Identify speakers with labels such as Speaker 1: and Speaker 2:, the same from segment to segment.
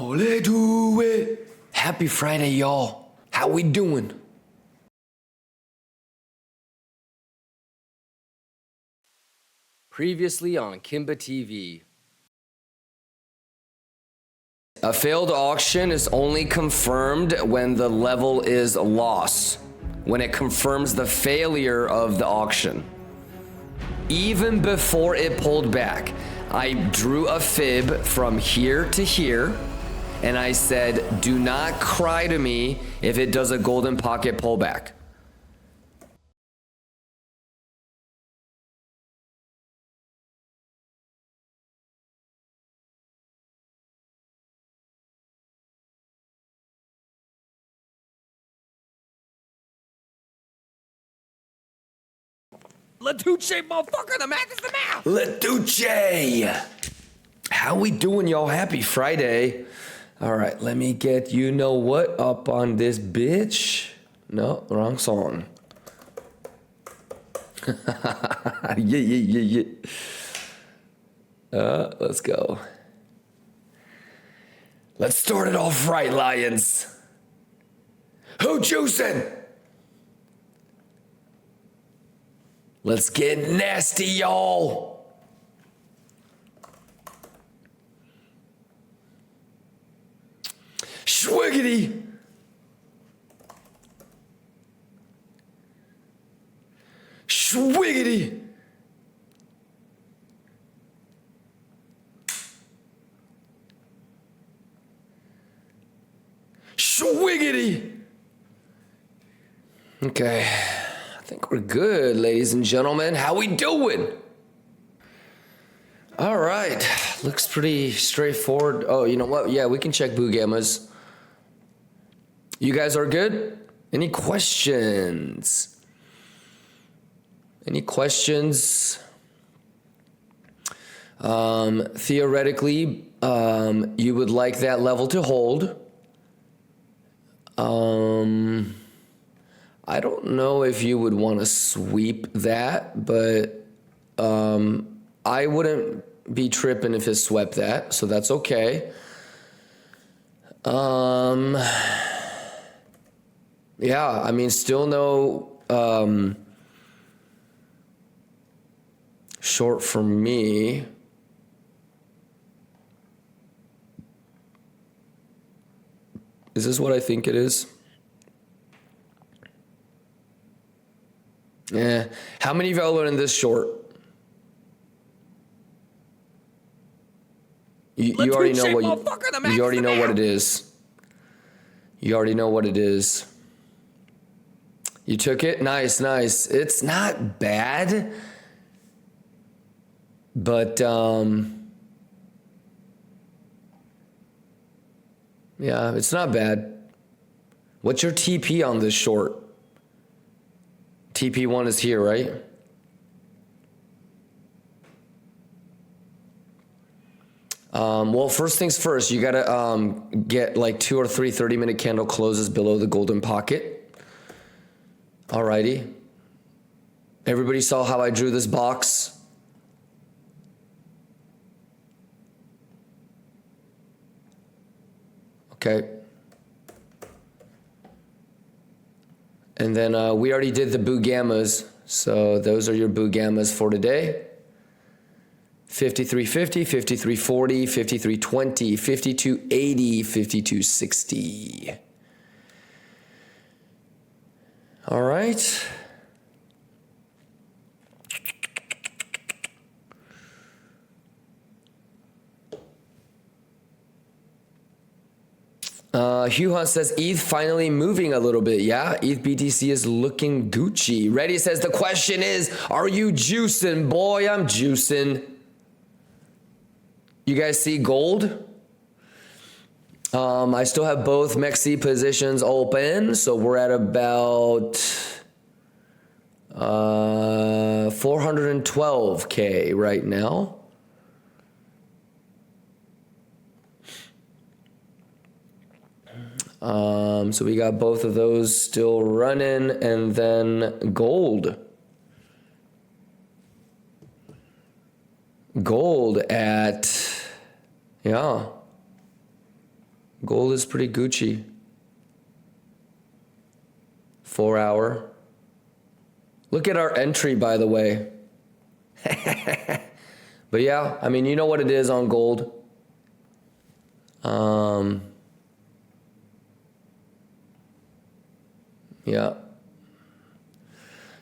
Speaker 1: Ole do it. Happy Friday, y'all. How we doing?
Speaker 2: Previously on Kimba TV.
Speaker 1: A failed auction is only confirmed when the level is lost, when it confirms the failure of the auction. Even before it pulled back, I drew a fib from here to here, and I said, do not cry to me if it does a golden pocket pullback.
Speaker 2: Latuche, motherfucker, the math is the math.
Speaker 1: Latuche! How we doing, y'all? Happy Friday. All right, let me get you know what up on this bitch. No, wrong song. yeah. Let's go. Let's start it off right, Lions. Who juicin'? Let's get nasty, y'all. Schwiggity. Schwiggity. Schwiggity. Okay. I think we're good, ladies and gentlemen. How we doing? All right. Looks pretty straightforward. Oh, you know what? Yeah, we can check Gamas. You guys are good? Any questions? Any questions? Theoretically, you would like that level to hold. I don't know if you would want to sweep that, but I wouldn't be tripping if it swept that, so that's okay. Yeah, I mean, still no short for me. Is this what I think it is? Yeah. How many of y'all are in this short? You already know what you already know what it is. You already know what it is. You took it? Nice. It's not bad. But yeah, it's not bad. What's your TP on this short? TP1 is here, right? Well, first things first, you gotta get like 2 or 3 30-minute candle closes below the golden pocket. Alrighty. Everybody saw how I drew this box? Okay. And then we already did the Gamas, so those are your Gamas for today. 53.50, 53.40, 53.20, 52.80, 52.60. All right. Hugh Hunt says, ETH finally moving a little bit. Yeah, ETH BTC is looking Gucci. Reddy says, the question is, are you juicing? Boy, I'm juicing. You guys see gold? I still have both MEXC positions open, so we're at about 412K right now. So we got both of those still running, and then gold. Gold at, yeah. Gold is pretty Gucci. 4 hour. Look at our entry, by the way. But yeah, I mean, you know what it is on gold. Yeah.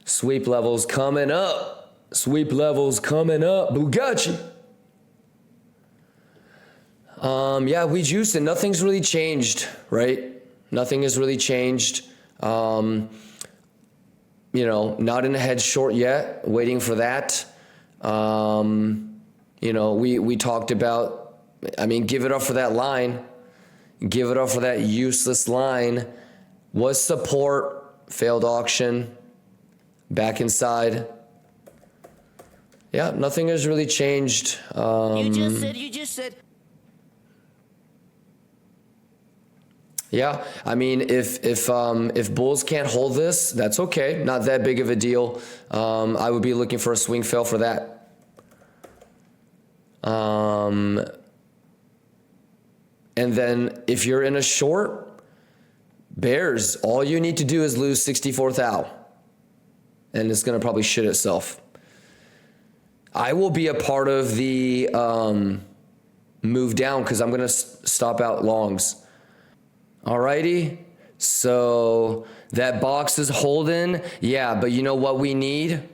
Speaker 1: Sweep levels coming up. Sweep levels coming up. Bugatti. Yeah, we juicing. Nothing's really changed, right? Nothing has really changed. You know, not in a head short yet. Waiting for that. You know, we talked about, I mean, give it up for that line. Give it up for that useless line. Was support, failed auction, back inside. Yeah, nothing has really changed.
Speaker 3: You just said.
Speaker 1: Yeah, I mean, if bulls can't hold this, that's okay. Not that big of a deal. I would be looking for a swing fail for that. And then if you're in a short, bears, all you need to do is lose 64 thou. And it's going to probably shit itself. I will be a part of the move down because I'm going to stop out longs. Alrighty, so that box is holding. Yeah, but you know what we need?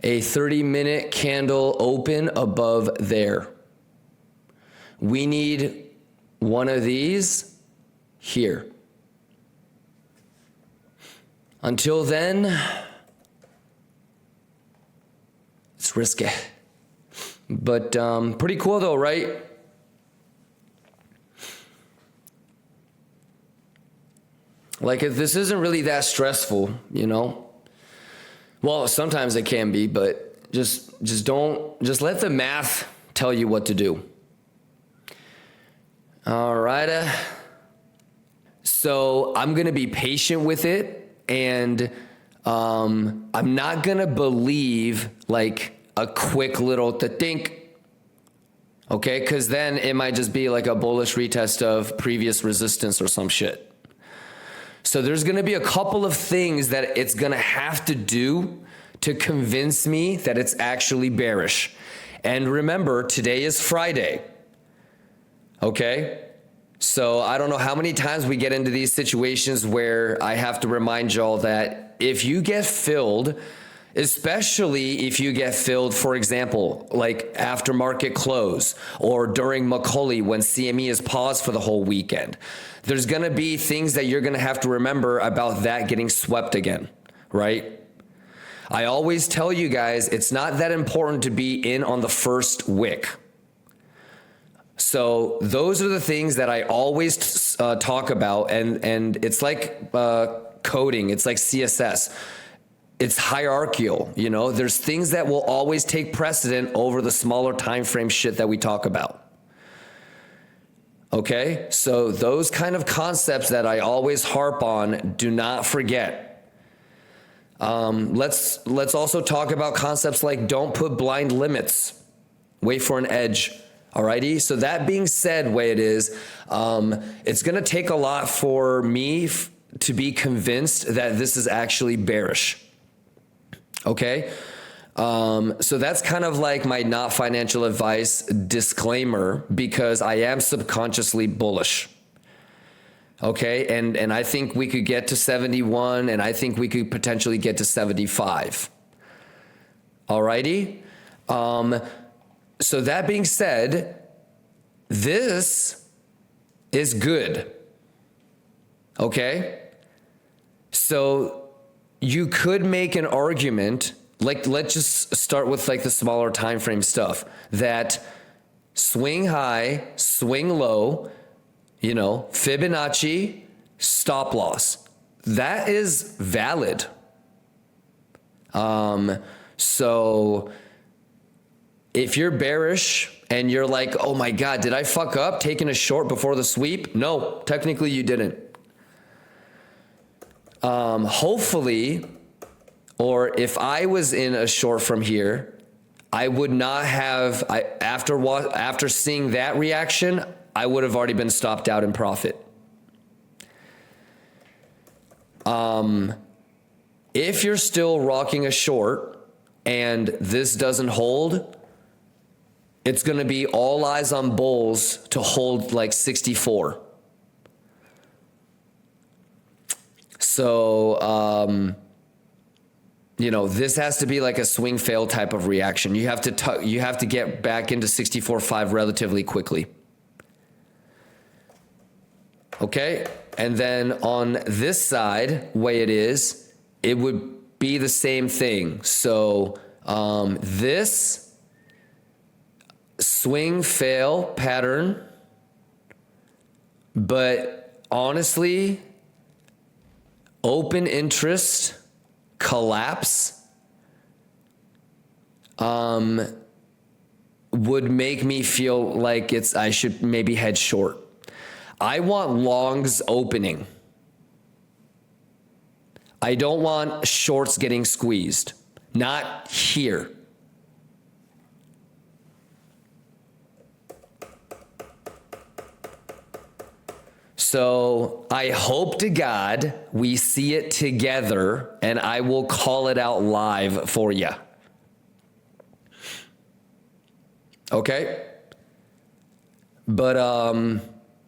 Speaker 1: A 30-minute candle open above there. We need one of these here. Until then, it's risky. But pretty cool though, right? Like, if this isn't really that stressful, you know? Well, sometimes it can be, but just let the math tell you what to do. All right. So I'm going to be patient with it, and I'm not going to believe like a quick little think. Okay? Because then it might just be like a bullish retest of previous resistance or some shit. So there's going to be a couple of things that it's going to have to do to convince me that it's actually bearish. And remember, today is Friday. Okay? So I don't know how many times we get into these situations where I have to remind y'all that if you get filled, especially if you get filled, for example, like after market close or during Macaulay when CME is paused for the whole weekend, there's going to be things that you're going to have to remember about that getting swept again, right? I always tell you guys, it's not that important to be in on the first wick. So those are the things that I always talk about, and it's like coding, it's like CSS. It's hierarchical, you know? There's things that will always take precedent over the smaller time frame shit that we talk about. Okay? So those kind of concepts that I always harp on, do not forget. Let's also talk about concepts like don't put blind limits. Wait for an edge. Alrighty? So that being said, way it is, it's gonna take a lot for me to be convinced that this is actually bearish. Okay? So that's kind of like my not financial advice disclaimer, because I am subconsciously bullish. Okay? And I think we could get to 71, and I think we could potentially get to 75. Alrighty? So that being said, this is good. Okay? So you could make an argument, like let's just start with like the smaller time frame stuff, that swing high, swing low, you know, Fibonacci, stop loss. That is valid. So if you're bearish and you're like, oh my God, did I fuck up taking a short before the sweep? No, technically you didn't. Hopefully, or if I was in a short from here, I would not have, after seeing that reaction, I would have already been stopped out in profit. If you're still rocking a short and this doesn't hold, it's going to be all eyes on bulls to hold like 64. So, this has to be like a swing fail type of reaction. You have to get back into 64.5 relatively quickly. Okay. And then on this side, way it is, it would be the same thing. So, this swing fail pattern, but honestly, open interest collapse would make me feel like I should maybe head short. I want longs opening. I don't want shorts getting squeezed. Not here. So I hope to God we see it together, and I will call it out live for you. Okay? But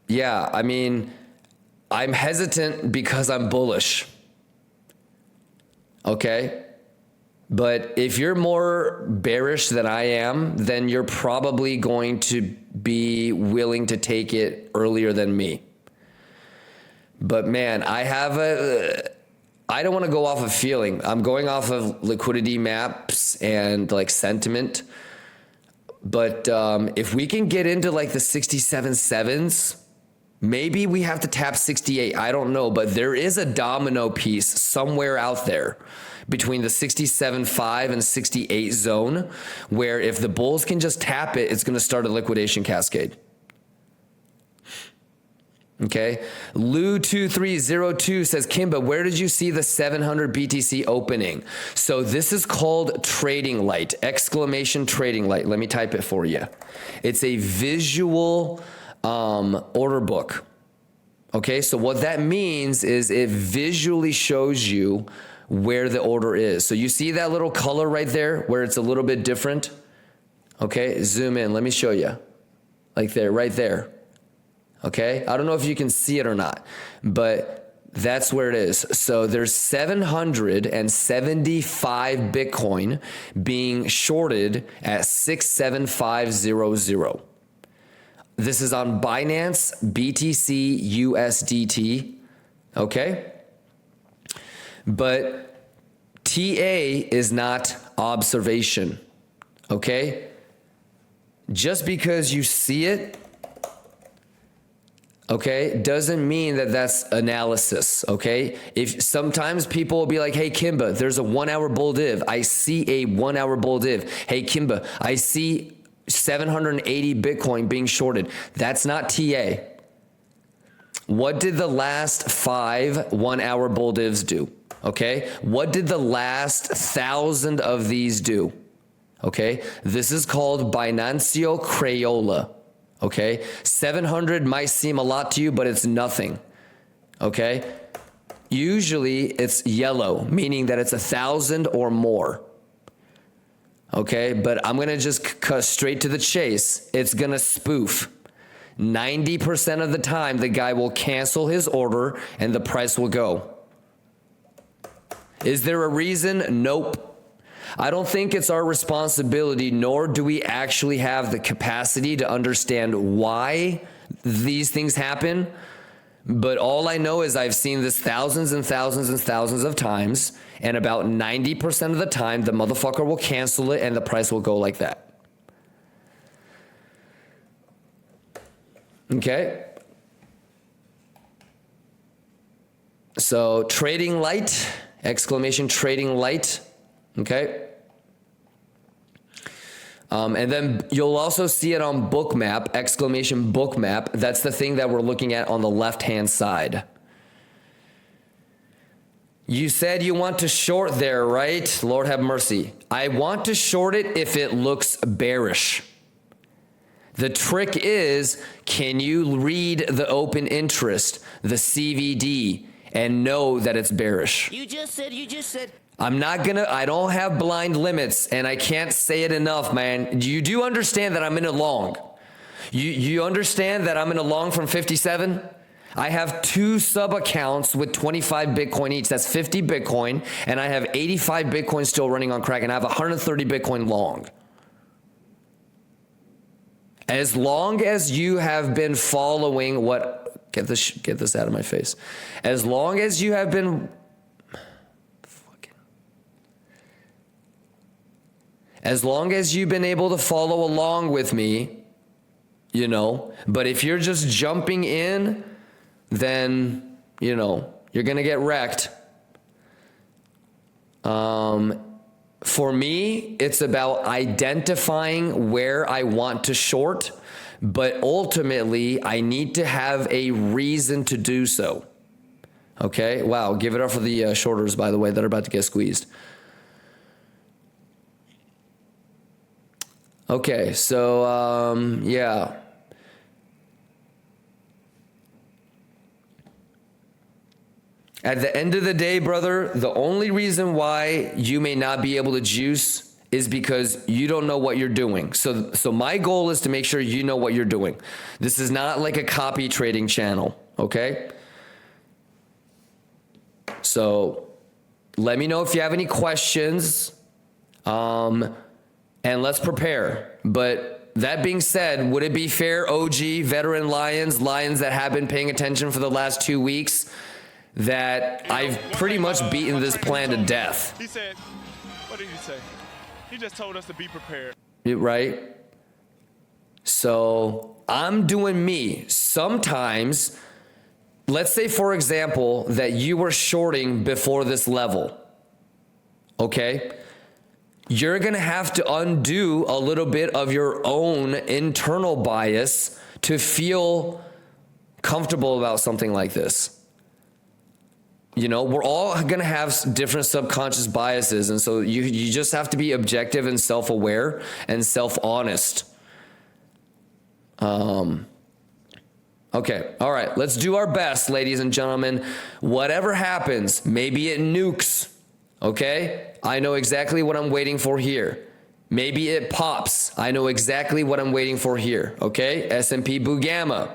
Speaker 1: yeah, I mean, I'm hesitant because I'm bullish. Okay? But if you're more bearish than I am, then you're probably going to be willing to take it earlier than me. But man, I don't want to go off of feeling. I'm going off of liquidity maps and like sentiment. But if we can get into like the 67.7s, maybe we have to tap 68. I don't know, but there is a domino piece somewhere out there between the 67.5 and 68 zone, where if the bulls can just tap it, it's going to start a liquidation cascade. Okay. Lou2302 says, Kimba, where did you see the 700 BTC opening? So this is called trading light, exclamation trading light. Let me type it for you. It's a visual order book. Okay. So what that means is it visually shows you where the order is. So you see that little color right there where it's a little bit different. Okay. Zoom in. Let me show you. Like there, right there. Okay, I don't know if you can see it or not, but that's where it is. So there's 775 Bitcoin being shorted at 67500. This is on Binance, BTC, USDT. Okay, but TA is not observation. Okay, just because you see it, okay, doesn't mean that that's analysis, okay? If sometimes people will be like, hey, Kimba, there's a 1 hour bull div. I see a 1 hour bull div. Hey, Kimba, I see 780 Bitcoin being shorted. That's not TA. What did the last 5 1 hour bull divs do? Okay, what did the last 1,000 of these do? Okay, this is called Binancio Crayola. Okay, 700 might seem a lot to you, but it's nothing. Okay, usually it's yellow, meaning that it's 1,000 or more. Okay, but I'm gonna just cut straight to the chase. It's gonna spoof. 90% of the time, the guy will cancel his order and the price will go. Is there a reason? Nope. I don't think it's our responsibility, nor do we actually have the capacity to understand why these things happen. But all I know is I've seen this thousands and thousands and thousands of times, and about 90% of the time, the motherfucker will cancel it and the price will go like that. Okay. So trading light, exclamation trading light. Okay. And then you'll also see it on bookmap, exclamation bookmap. That's the thing that we're looking at on the left-hand side. You said you want to short there, right? Lord have mercy. I want to short it if it looks bearish. The trick is, can you read the open interest, the CVD, and know that it's bearish?
Speaker 3: You just said.
Speaker 1: I don't have blind limits, and I can't say it enough, man. You do understand that I'm in a long. You understand that I'm in a long from 57? I have 2 sub accounts with 25 Bitcoin each. That's 50 Bitcoin, and I have 85 Bitcoin still running on Kraken. I have 130 Bitcoin long. As long as you have been following get this out of my face. As long as you have been as long as you've been able to follow along with me, you know, but if you're just jumping in, then, you know, you're going to get wrecked. For me, it's about identifying where I want to short, but ultimately I need to have a reason to do so. Okay. Wow. Give it up for the shorters, by the way, that are about to get squeezed. Okay. So, yeah. At the end of the day, brother, the only reason why you may not be able to juice is because you don't know what you're doing. So my goal is to make sure you know what you're doing. This is not like a copy trading channel, okay? So let me know if you have any questions, and let's prepare. But that being said, would it be fair, OG, veteran lions that have been paying attention for the last 2 weeks, that I've pretty much beaten this plan to death?
Speaker 4: He said, what did he say? He just told us to be prepared.
Speaker 1: Right? So I'm doing me. Sometimes, let's say, for example, that you were shorting before this level. Okay? You're going to have to undo a little bit of your own internal bias to feel comfortable about something like this. You know, we're all going to have different subconscious biases. And so you just have to be objective and self-aware and self-honest. Okay. All right. Let's do our best, ladies and gentlemen. Whatever happens, maybe it nukes. Okay. I know exactly what I'm waiting for here. Maybe it pops. I know exactly what I'm waiting for here. Okay. S&P Bugama.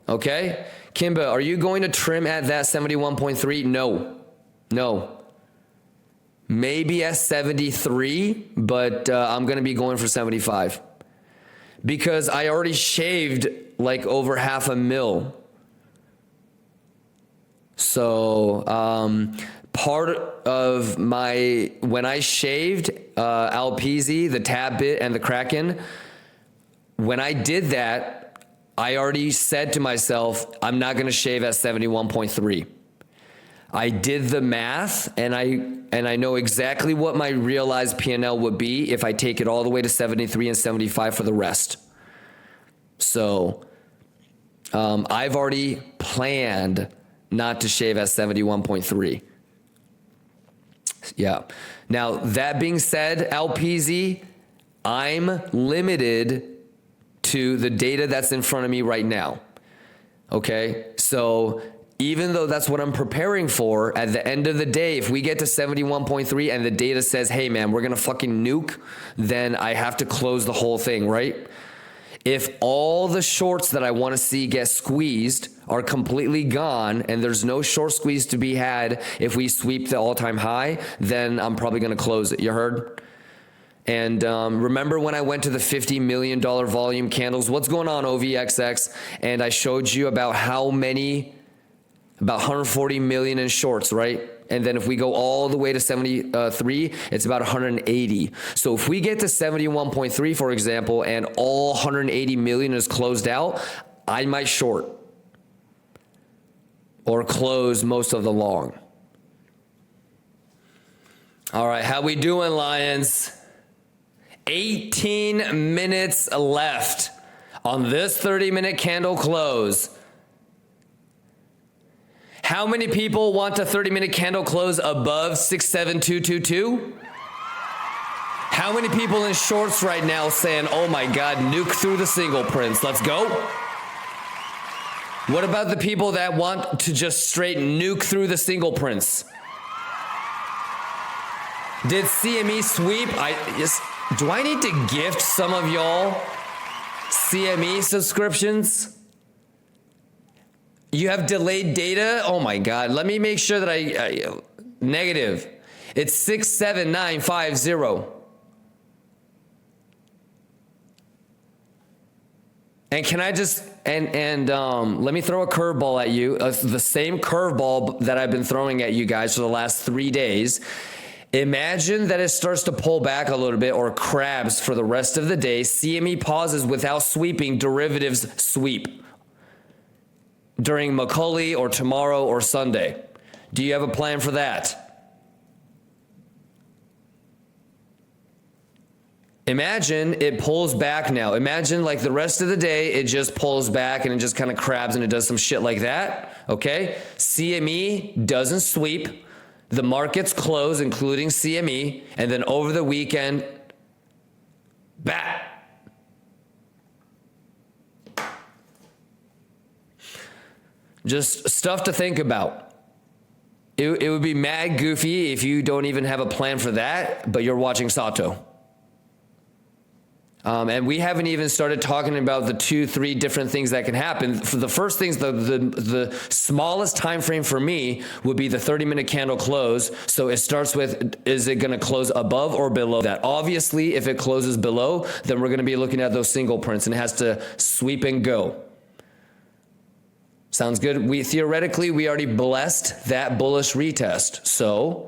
Speaker 1: Okay. Kimba, are you going to trim at that 71.3? No. Maybe at 73, but I'm going to be going for 75 because I already shaved like over $500,000. So part of when I shaved LPZ, the tab bit, and the Kraken, when I did that, I already said to myself, I'm not going to shave at 71.3. I did the math, and I know exactly what my realized P&L would be if I take it all the way to 73 and 75 for the rest. So I've already planned not to shave at 71.3. Yeah. Now, that being said, LPZ, I'm limited to the data that's in front of me right now. Okay. So even though that's what I'm preparing for, at the end of the day, if we get to 71.3 and the data says, hey man, we're going to fucking nuke, then I have to close the whole thing, right? If all the shorts that I want to see get squeezed are completely gone and there's no short squeeze to be had if we sweep the all-time high, then I'm probably going to close it. You heard? And remember when I went to the $50 million volume candles? What's going on, OVXX? And I showed you about how many, about 140 million in shorts, right? And then if we go all the way to 73, it's about 180. So if we get to 71.3, for example, and all 180 million is closed out, I might short or close most of the long. All right, how we doing, Lions? 18 minutes left on this 30-minute candle close. How many people want a 30-minute candle close above 67222? How many people in shorts right now saying, oh my God, nuke through the single prints? Let's go. What about the people that want to just straight nuke through the single prints? Did CME sweep? Do I need to gift some of y'all CME subscriptions? You have delayed data? Oh my God. Let me make sure that I negative. It's 67950. And can I just, let me throw a curveball at you, the same curveball that I've been throwing at you guys for the last 3 days. Imagine that it starts to pull back a little bit or crabs for the rest of the day. CME pauses without sweeping, derivatives sweep during Macaulay or tomorrow or Sunday. Do you have a plan for that? Imagine it pulls back now. Imagine like the rest of the day, it just pulls back and it just kind of crabs and it does some shit like that. Okay. CME doesn't sweep. The markets close, including CME. And then over the weekend, back. Just stuff to think about. It would be mad goofy if you don't even have a plan for that, but you're watching Sato. And we haven't even started talking about the 2-3 different things that can happen. For the first things, the smallest time frame for me would be the 30-minute candle close. So it starts with, is it going to close above or below that? Obviously, if it closes below, then we're going to be looking at those single prints and it has to sweep and go. Sounds good. We already blessed that bullish retest. So,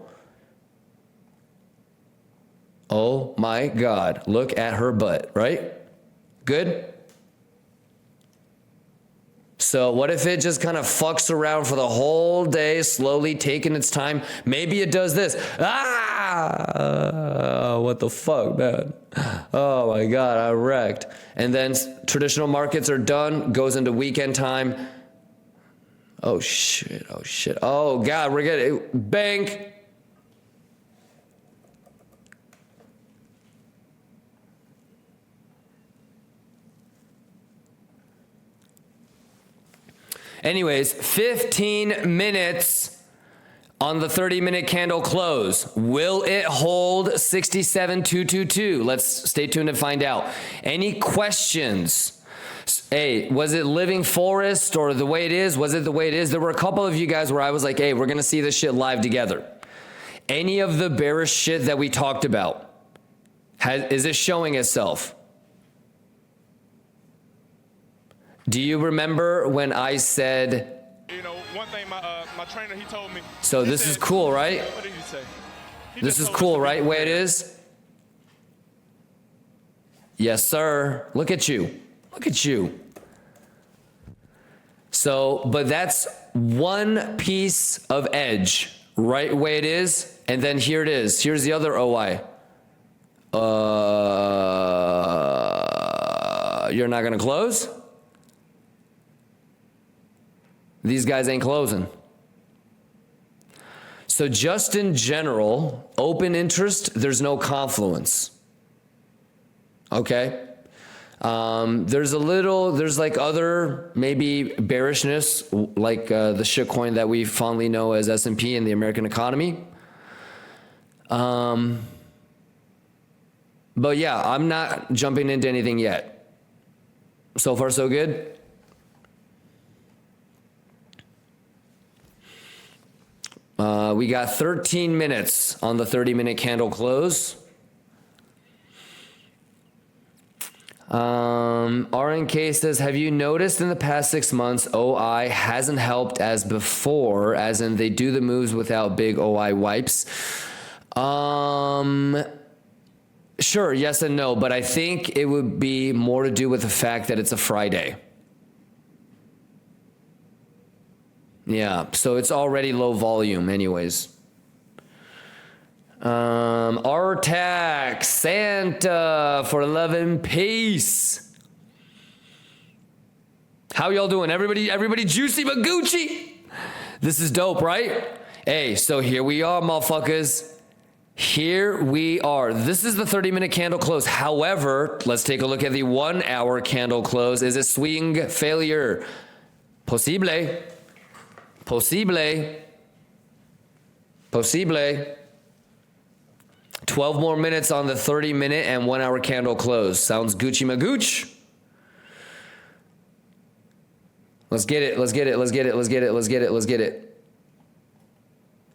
Speaker 1: oh my God, look at her butt, right? Good. So what if it just kind of fucks around for the whole day, slowly taking its time? Maybe it does this. What the fuck, man? Oh my God, I wrecked. And then traditional markets are done, goes into weekend time. Oh shit, oh shit. Oh God, we're getting, bank. Anyways, 15 minutes on the 30-minute candle close. Will it hold 67,222? Let's stay tuned and find out. Any questions? Hey, was it living forest or the way it is? Was it the way it is? There were a couple of you guys where I was like, hey, we're going to see this shit live together. Any of the bearish shit that we talked about, is it showing itself? Do you remember when I said,
Speaker 4: you know, one thing my trainer, he told me.
Speaker 1: So this is cool, right?
Speaker 4: What did he say?
Speaker 1: This is cool, right? Way it is? Yes, sir. Look at you. Look at you. So, but that's one piece of edge, right? Way it is. And then here it is. Here's the other OI. You're not going to close? These guys ain't closing. So just in general, open interest, there's no confluence. Okay? There's like other maybe bearishness, like the shitcoin that we fondly know as S&P in the American economy. But yeah, I'm not jumping into anything yet. So far, so good. We got 13 minutes on the 30-minute candle close. RNK says, have you noticed in the past 6 months OI hasn't helped as before, as in they do the moves without big OI wipes? Sure, yes and no, but I think it would be more to do with the fact that it's a Friday. Yeah, so it's already low volume anyways. RTAC, Santa for 11, peace. How y'all doing? Everybody juicy but Gucci. This is dope, right? Hey, so here we are, motherfuckers. Here we are. This is the 30-minute candle close. However, let's take a look at the 1 hour candle close. Is it swing failure? Posible. Posible. Posible. 12 more minutes on the 30-minute and 1 hour candle close. Sounds Gucci magooch. Let's get it. Let's get it. Let's get it. Let's get it. Let's get it. Let's get it.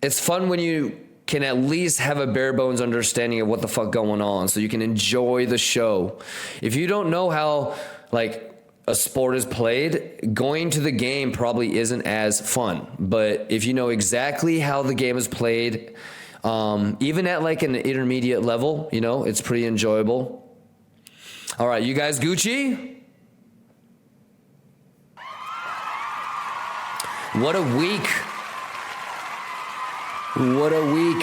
Speaker 1: It's fun when you can at least have a bare bones understanding of what the fuck going on so you can enjoy the show. If you don't know how like a sport is played, going to the game probably isn't as fun. But if you know exactly how the game is played, even at like an intermediate level, you know, it's pretty enjoyable. All right, you guys Gucci? What a week. What a week.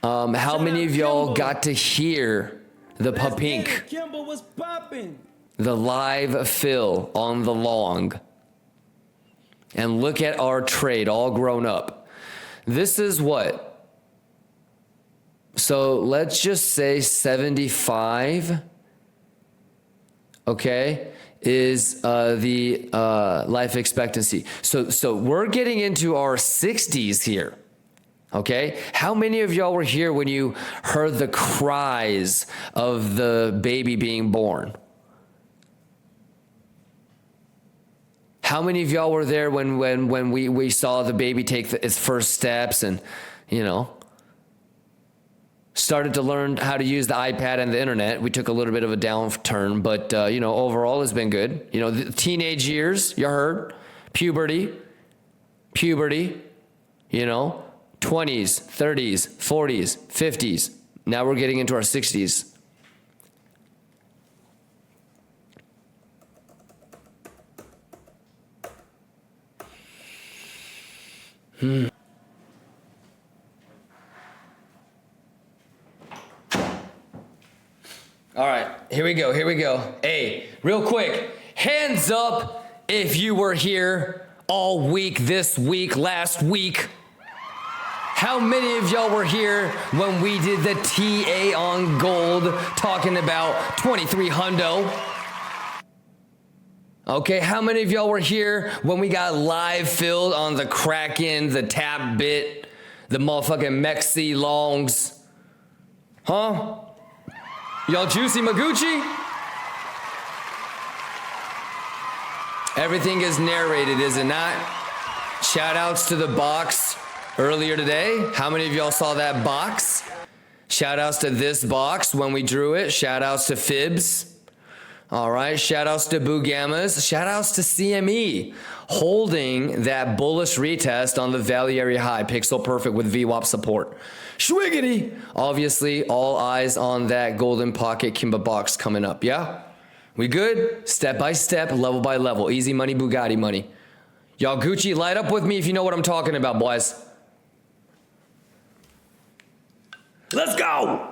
Speaker 1: How many of y'all got to hear the Papink?
Speaker 5: Kimbo was popping.
Speaker 1: The live fill on the long. And look at our trade all grown up. This is what? So let's just say 75, okay, is the life expectancy. So we're getting into our 60s here, okay? How many of y'all were here when you heard the cries of the baby being born? How many of y'all were there when we saw the baby take its first steps and, you know, started to learn how to use the iPad and the internet? We took a little bit of a downturn, but, you know, overall it's been good. You know, the teenage years, you heard, puberty, you know, 20s, 30s, 40s, 50s. Now we're getting into our 60s. All right, here we go, here we go. Hey, real quick, hands up if you were here all week, this week, last week. How many of y'all were here when we did the TA on gold talking about 23 hundo? Okay, how many of y'all were here when we got live filled on the Kraken, the tap bit, the motherfucking MEXC longs? Huh? Y'all juicy Maguchi? Everything is narrated, is it not? Shout outs to the box earlier today. How many of y'all saw that box? Shout outs to this box when we drew it. Shout outs to Fibs. All right, shout outs to Boo Gamas. Shout outs to CME holding that bullish retest on the value area high, pixel perfect with VWAP support. Schwiggity! Obviously, all eyes on that golden pocket Kimba box coming up, yeah? We good? Step by step, level by level. Easy money, Bugatti money. Y'all Gucci, light up with me if you know what I'm talking about, boys. Let's go!